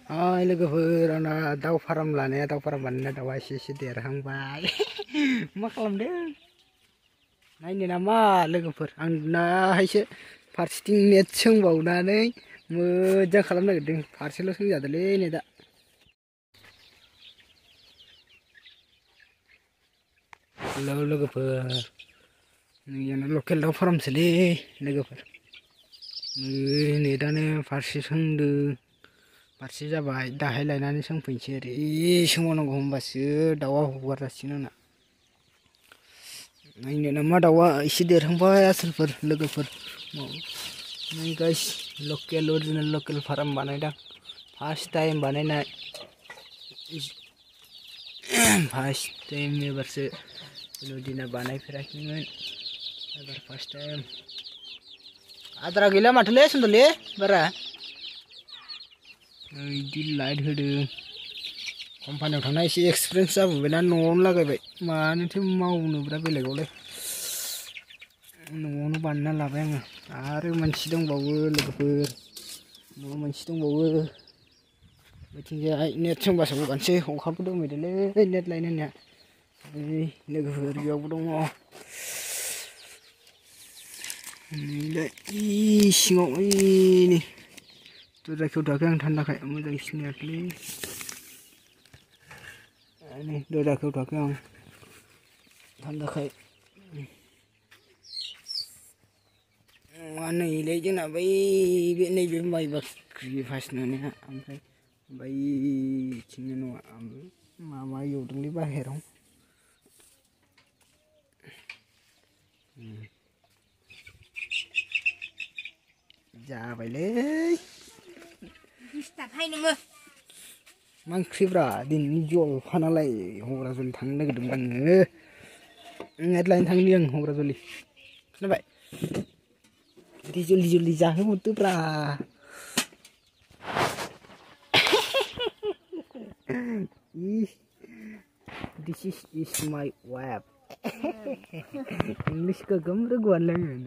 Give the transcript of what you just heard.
Hai लोगोफोर आंना दाउ farm लानाया दाउ फार्म बानायना दाउआ एसे देरहांबाय मा खालामदों नायनो नामा लोगोफोर आं दाहायसो फारसेथिं नेट सोंबावनानै मोजां खालामनो नागिरदों फारसेल' सोंजादोंलै नेटआ हेलौ लोगोफोर नैयानो लकेल दाउ फार्मसोलै लोगोफोर नेटआनो फारसे सोंदों फारसे जाबाय दाहाय लायनानै सोंफैनोसै ओरै सोमावनांगौ होमबासो दाउआ हगारजासिगोन आंना नायनो नामा दाउआ एसे देरहांबाय आसोलफोर लोगोफोर नै गाइस लकेल अरिजिनेल लकेल फार्म बानायदां फार्स्ट टाइम बानायनाय फार्स्ट टाइम एबारसो दिना बानायफेराखैमोन एबार फार्स्ट टाइम आद्रा गैला माथोलै सुन्दरलै बारा इदि लाइट होदों कम्पानियाव थांना एसे एक्सपिरियेन्स जाबोबायना न'आवनो लागायबाय मानोथो मावनोब्रा बेलेगावलाय न'आवनो बानायना लाबाय आङो आरो मोनसे दंबावो लोगोफोर न'आव मोनसे दंबावो बैथिंजाय नेट सोंबासो हगारनोसै अखाबो दोमैदोंलै नेट लायनो होननाया लोगोफोर बेयावबो दङ नैलाय सिङाव नै दरजा खेवथ'वाखै आं थान्दाखाय मोजां सिनायाखैलै नै दरजा खेवथ'वाखै आं थान्दाखाय नैलाय जोंना बै नैबे माइ बाख्रि पास नुनाया ओमफ्राय बैथिंनो न'आ माबा एवदोंलै बाहेराव जाबायलै दिसटार्बहाय नोङो मा ओंख्रिब्रा दिनैनि जलफानालाय हग्राजुलि थांनो नागिरदोंमोन आङो नेट लायनो थांनि आं हग्राजुलि खोनाबाय दे जल्दि जाहोहरदोब्रा This is my wife. English kagam rogoan lang yun.